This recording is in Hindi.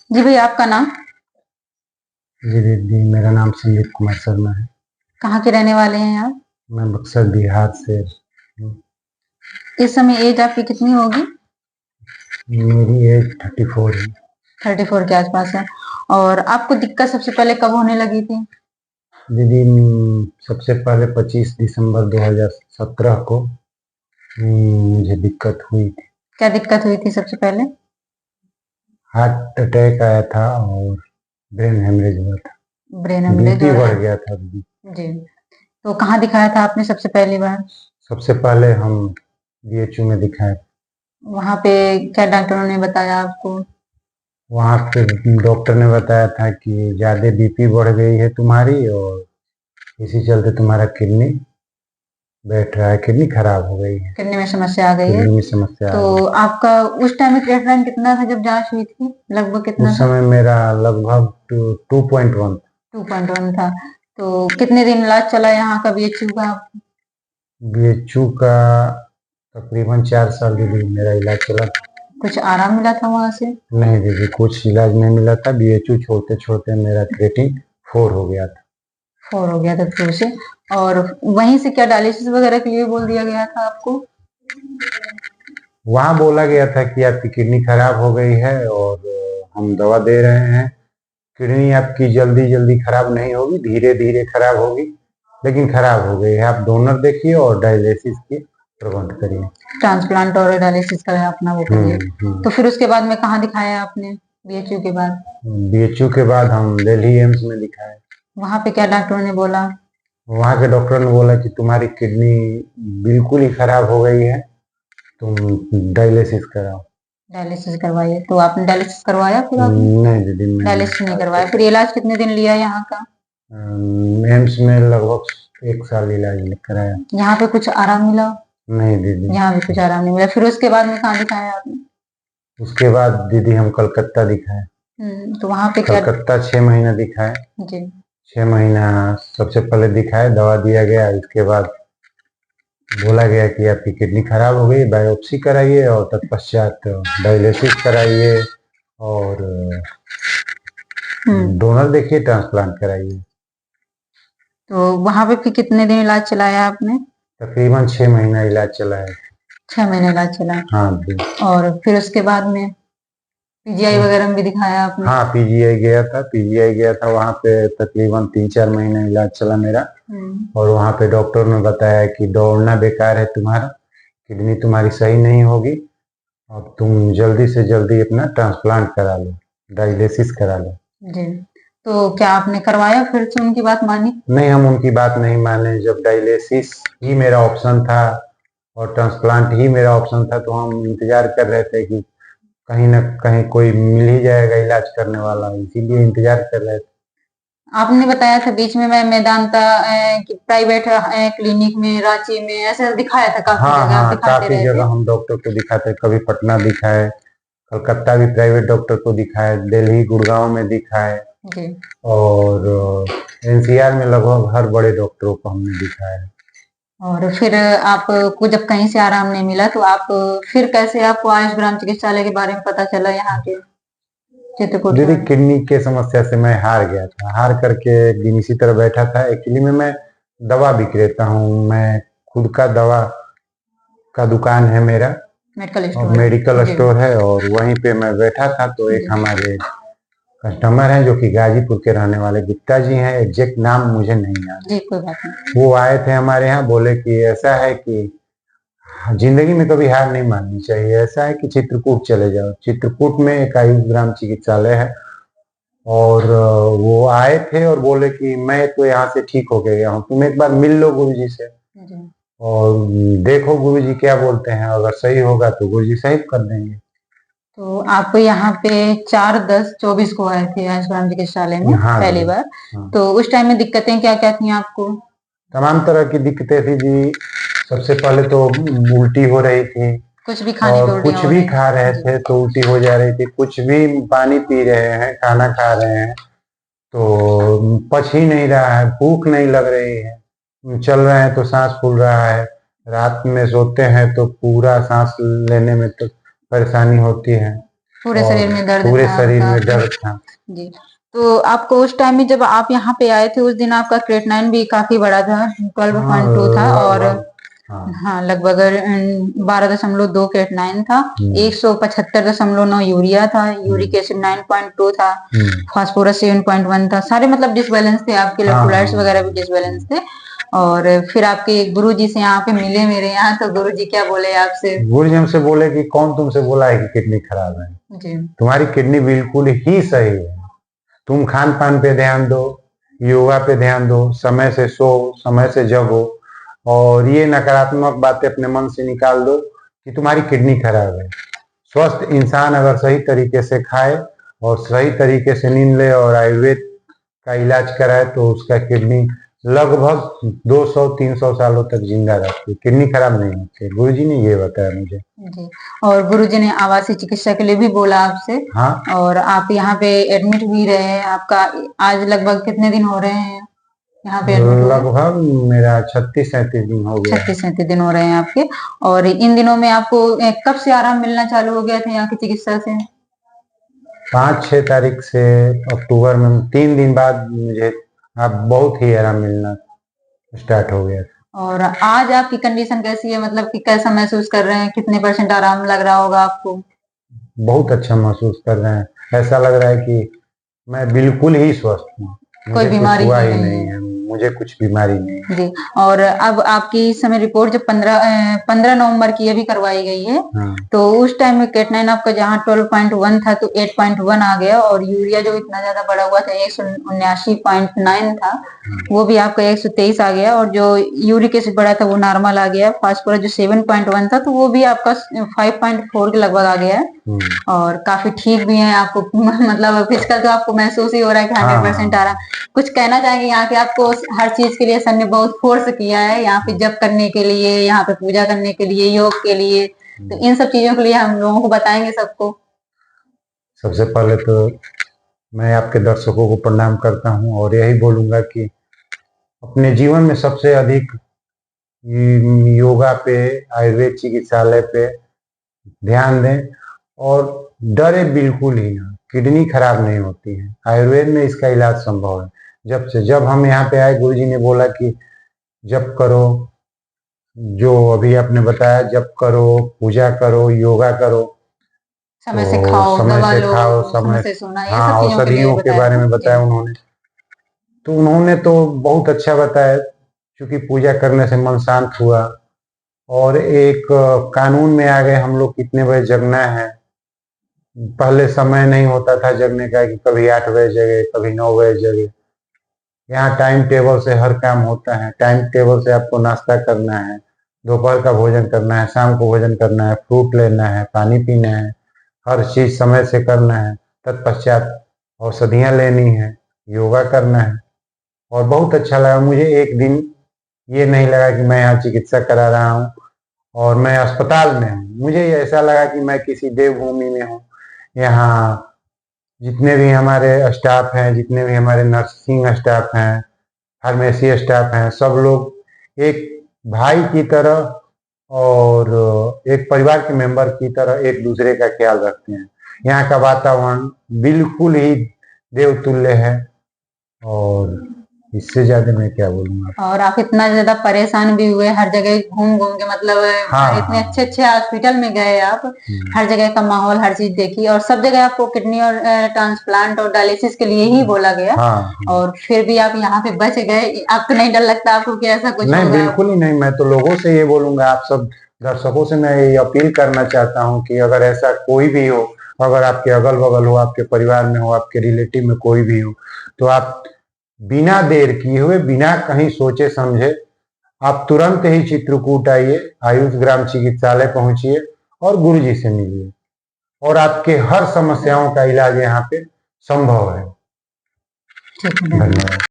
जी भैया, आपका नाम? जी दीदी, मेरा नाम संदीप कुमार शर्मा है। कहाँ के रहने वाले हैं आप? मैं बक्सर बिहार से हूँ। इस समय एज आपकी कितनी होगी? मेरी एज 34 है। 34 के आसपास है। और आपको दिक्कत सबसे पहले कब होने लगी थी? दीदी, सबसे पहले 25 दिसंबर 2017 को मुझे दिक्कत हुई थी। क्या दिक्कत हुई थी सबसे पहले? हार्ट अटैक आया था और ब्रेन हेमरेज हुआ था। ब्रेन हेमरेज बीपी हो रहा बढ़ है। गया था दीदी। जी। तो कहाँ दिखाया था आपने सबसे पहली बार? सबसे पहले हम बीएचयू में दिखाए। वहाँ पे क्या डॉक्टरों ने बताया आपको? वहाँ पे डॉक्टर ने बताया था कि ज़्यादा बीपी बढ़ गई है तुम्हारी और इसी चलते तुम्हारा किडनी बैठ रहा है, किडनी खराब हो गई है, किडनी में समस्या आ गई है। किडनी में समस्या आ तो गई। आपका उस टाइम में क्रिएटिनिन कितना था जब जांच हुई थी? लगभग कितना उस था? समय मेरा लगभग 2.1। 2.1 था। तो कितने दिन इलाज चला यहाँ का बीएचयू का? बीएचयू का तकरीबन 4 साल दीदी मेरा इलाज चला था। कुछ आराम मिला था वहां से? नहीं दीदी, कुछ इलाज नहीं मिला था। बीएचयू छोड़ते छोड़ते मेरा क्रिएटिन 4 हो गया था। 4 हो गया था फिर से। और वहीं से क्या डायलिसिस वगैरह के लिए बोल दिया गया था आपको? वहाँ बोला गया था कि आपकी किडनी खराब हो गई है और हम दवा दे रहे हैं। किडनी आपकी जल्दी जल्दी खराब नहीं होगी, धीरे धीरे खराब होगी, लेकिन खराब हो गई है। आप डोनर देखिए और डायलिसिस की प्रबंध करिए। ट्रांसप्लांट और डायलिसिस का अपना वो करिए। तो फिर उसके बाद में कहाँ दिखाया आपने बीएचयू के बाद? बीएचयू के बाद हम दिल्ली एम्स में दिखाए। वहां पे क्या डॉक्टरों ने बोला? वहाँ के डॉक्टर ने बोला कि तुम्हारी किडनी बिल्कुल ही खराब हो गई है, तुम डायलिसिस कराओ। डायलिसिस करवाइए। तो आपने डायलिसिस करवाया फिर आपने? नहीं दीदी, मैंने डायलिसिस नहीं करवाया। फिर इलाज कितने दिन लिया यहाँ का? एम्स में लगभग 1 साल इलाज कराया। यहाँ पे कुछ आराम मिला? नहीं दीदी। यहाँ भी कुछ आराम नहीं मिला। फिर उसके बाद में कहाँ दिखाया आपने? उसके बाद दीदी हम कलकत्ता दिखाए। तो वहाँ पे क्या? कलकत्ता 6 महीना दिखाए। जी। 6 महीना सबसे पहले दिखाए, दवा दिया गया। इसके बाद बोला गया कि आपकी किडनी खराब हो गई, बायोप्सी कराइए और तत्पश्चात डायलिसिस कराइए और डोनर देखिए, ट्रांसप्लांट कराइए। तो वहां पे फिर कितने दिन इलाज चलाया आपने? तकरीबन 6 महीना इलाज चला है। 6 महीने इलाज चला। हाँ जी। और फिर उसके बाद में पीजीआई वगैरह में भी दिखाया आपने? हाँ, पीजीआई गया था। पीजीआई गया था, वहाँ पे तकरीबन 3-4 महीना इलाज चला मेरा। और वहाँ पे डॉक्टर ने बताया कि दौड़ना बेकार है तुम्हारा, किडनी तुम्हारी सही नहीं होगी, अब तुम जल्दी से जल्दी अपना ट्रांसप्लांट करा लो, डायलिसिस करा लो। जी। तो क्या आपने करवाया? फिर से उनकी बात मानी? नहीं, हम उनकी बात नहीं माने। जब डायलिसिस ही मेरा ऑप्शन था और ट्रांसप्लांट ही मेरा ऑप्शन था, तो हम इंतजार कर रहे थे कि कहीं ना कहीं कोई मिल ही जाएगा इलाज करने वाला, इसीलिए इंतजार कर रहे थे। आपने बताया था बीच में मैं मेदांता प्राइवेट क्लिनिक में रांची में ऐसे दिखाया था, काफी हाँ जगह आप हाँ, दिखाते काफी रहे थे। जगह हम डॉक्टर को दिखाते, कभी पटना दिखाए, कलकत्ता भी प्राइवेट डॉक्टर को दिखाए, दिल्ली गुड़गांव में दिखाए जी। और एनसीआर में लगभग हर बड़े डॉक्टरों को हमने दिखाया है। और फिर आपको जब कहीं से आराम नहीं मिला तो आप फिर कैसे आपको आयुष ग्राम चिकित्सालय के बारे में पता चला यहाँ के चित्रकूट दीदी, में? किडनी के समस्या से मैं हार गया था। हार करके एक दिन इसी तरह बैठा था। एक्चुअली में मैं दवा विक्रेता हूँ। मैं खुद का दवा का दुकान है मेरा मेडिकल और स्टोर? मेडिकल जी। स्टोर है, और वहीं पे मैं बैठा था तो एक हमारे कस्टमर हैं जो कि गाजीपुर के रहने वाले गुप्ता जी हैं, एग्जैक्ट नाम मुझे नहीं याद। जी, कोई बात नहीं। वो आए थे हमारे यहाँ, बोले कि ऐसा है कि जिंदगी में कभी हार नहीं माननी चाहिए, ऐसा है कि चित्रकूट चले जाओ। चित्रकूट में एक आयुष ग्राम चिकित्सालय है और वो आए थे और बोले कि मैं तो यहाँ से ठीक हो गया हूँ, तुम एक बार मिल लो गुरुजी से जी। और देखो गुरुजी क्या बोलते हैं, अगर सही होगा तो गुरुजी सही कर देंगे। तो आप यहाँ पे 4/10/24 को आए थे आयुष ग्राम चिकित्सालय में हाँ पहली दीदी। बार। हाँ, तो उस टाइम में दिक्कतें क्या क्या थी आपको? तमाम तरह की दिक्कतें थी जी। सबसे पहले तो उल्टी हो रही थी, कुछ भी खाने पे और उल्टियाँ कुछ हो भी रही खा रहे थी? जी। थे तो उल्टी हो जा रही थी। कुछ भी पानी पी रहे हैं, खाना खा रहे हैं तो पच ही नहीं रहा है, भूख नहीं लग रही है, चल रहे हैं तो सांस फूल रहा है, रात में सोते हैं तो पूरा सांस लेने में तो परेशानी होती है। पूरे और शरीर में दर्द पूरे था शरीर में आपका? दर्द था। जी। तो आपको उस टाइम में जब आप यहाँ पे आए थे उस दिन आपका क्रेटनाइन भी काफी बड़ा था, हाँ 12.2 था और लगभग। हाँ। हाँ लगभग 12.2 क्रेटनाइन था, 175.9 यूरिया था, यूरिक एसिड 9.2 था, फास्फोरस 7.1 था। सारे मतलब डिसबैलेंस थे आपके, इलेक्ट्रोलाइट्स वगैरह भी डिसबैलेंस थे। और फिर आपके गुरु जी से यहाँ पे मिले मेरे यहाँ, तो गुरु जी क्या बोले आपसे? गुरु जी हमसे बोले कि कौन तुमसे बोला है कि किडनी खराब है? जी। तुम्हारी किडनी बिल्कुल ही सही है। तुम खान पान पे ध्यान दो, योगा पे ध्यान दो, समय से सो, समय से जगो, और ये नकारात्मक बातें अपने मन से निकाल दो कि तुम्हारी किडनी खराब है। स्वस्थ इंसान अगर सही तरीके से खाए और सही तरीके से नींद ले और आयुर्वेद का इलाज कराए तो उसका किडनी लगभग 200-300 सालों तक जिंदा रहती है, किडनी खराब नहीं होती। गुरुजी ने ये बताया मुझे। जी। और गुरुजी ने आवासीय चिकित्सा के लिए भी बोला आपसे? हाँ। और आप यहाँ पे एडमिट भी रहे हैं, आपका आज लगभग कितने दिन हो रहे हैं यहाँ पे एडमिट हुए? लगभग मेरा 36-37 दिन हो गया है। 36-37 दिन हो रहे हैं आपके। और इन दिनों में आपको कब से आराम मिलना चालू हो गया था यहाँ की चिकित्सा से? 5-6 तारीख से अक्टूबर में 3 दिन बाद मुझे बहुत ही आराम मिलना स्टार्ट हो गया। और आज आपकी कंडीशन कैसी है, मतलब कि कैसा महसूस कर रहे हैं, कितने % आराम लग रहा होगा आपको? बहुत अच्छा महसूस कर रहे हैं, ऐसा लग रहा है कि मैं बिल्कुल ही स्वस्थ हूँ, कोई मुझे कुछ बीमारी हुआ ही ही नहीं नहीं है, मुझे कुछ बीमारी नहीं है। जी। और अब आपकी इस समय रिपोर्ट जो 15 नवंबर की अभी करवाई गई है, हाँ। तो उस टाइम में क्रेटनाइन आपका जहाँ 12.1 था तो 8.1 आ गया, और यूरिया जो इतना ज्यादा बढ़ा हुआ था 179.9 था, वो भी आपका 123 आ गया, और जो यूरिक एसिड बढ़ा था वो नॉर्मल आ गया। फास्फोरस जो 7.1 था तो वो भी आपका 5.4 के लगभग आ गया है। और काफी ठीक भी है आपको मतलब फिजिकल तो आपको महसूस ही हो रहा है कि 100% आ रहा। कुछ कहना चाहेंगे यहाँ के, आपको हर चीज के लिए सर ने बहुत फोर्स किया है यहाँ पे, जप करने के लिए, यहाँ पे पूजा करने के लिए, योग के लिए, तो इन सब चीजों के लिए हम लोगों को बताएंगे सबको। सबसे पहले तो मैं आपके दर्शकों को प्रणाम करता हूँ और यही बोलूंगा कि अपने जीवन में सबसे अधिक योगा पे, आयुर्वेद चिकित्सालय पे ध्यान दें और डरे बिल्कुल ही ना। किडनी खराब नहीं होती है, आयुर्वेद में इसका इलाज संभव है। जब हम यहाँ पे आए गुरुजी ने बोला कि जप करो, जो अभी आपने बताया, जप करो, पूजा करो, योगा करो, समय तो से खाओ, समय दवा से लो, खाओ, समय समय से सोना, ये हाँ सब चीजों के लिए औषधियों के बताया बारे था में बताया जी। उन्होंने। तो उन्होंने तो बहुत अच्छा बताया, क्योंकि पूजा करने से मन शांत हुआ और एक कानून में आ गए हम लोग कितने बजे जगना है। पहले समय नहीं होता था जगने का कि कभी 8 बजे जगे, कभी 9 बजे जगे। यहाँ टाइम टेबल से हर काम होता है, टाइम टेबल से आपको नाश्ता करना है, दोपहर का भोजन करना है, शाम को भोजन करना है, फ्रूट लेना है, पानी पीना है, हर चीज समय से करना है। तत्पश्चात औषधियाँ लेनी है, योगा करना है। और बहुत अच्छा लगा मुझे, एक दिन ये नहीं लगा कि मैं यहाँ चिकित्सा करा रहा हूँ और मैं अस्पताल में हूँ। मुझे ऐसा लगा कि मैं किसी देवभूमि में हूँ। यहाँ जितने भी हमारे स्टाफ हैं, जितने भी हमारे नर्सिंग स्टाफ हैं, फार्मेसी स्टाफ हैं, सब लोग एक भाई की तरह और एक परिवार के मेंबर की तरह एक दूसरे का ख्याल रखते हैं। यहाँ का वातावरण बिल्कुल ही देवतुल्य है और इससे ज्यादा मैं क्या बोलूँगा। और आप इतना ज्यादा परेशान भी हुए, हर जगह घूम घूम के, मतलब हाँ, इतने हाँ। अच्छे अच्छे हॉस्पिटल में गए आप, हर जगह का माहौल, हर चीज देखी, और सब जगह आपको किडनी और ट्रांसप्लांट और डायलिसिस के लिए ही बोला गया। हाँ। और फिर भी आप यहाँ पे बच गए। आपको नहीं डर लगता आपको कि ऐसा कुछ नहीं, होगा? बिल्कुल ही नहीं। मैं तो लोगों से ये बोलूंगा, आप सब दर्शकों से मैं ये अपील करना चाहता हूँ कि अगर ऐसा कोई भी हो, अगर आपके अगल बगल हो, आपके परिवार में हो, आपके रिलेटिव में कोई भी हो, तो आप बिना देर किए हुए, बिना कहीं सोचे समझे, आप तुरंत ही चित्रकूट आइए, आयुष ग्राम चिकित्सालय पहुंचिए और गुरुजी से मिलिए, और आपके हर समस्याओं का इलाज यहाँ पे संभव है। ठीक है, धन्यवाद। धन्यवाद।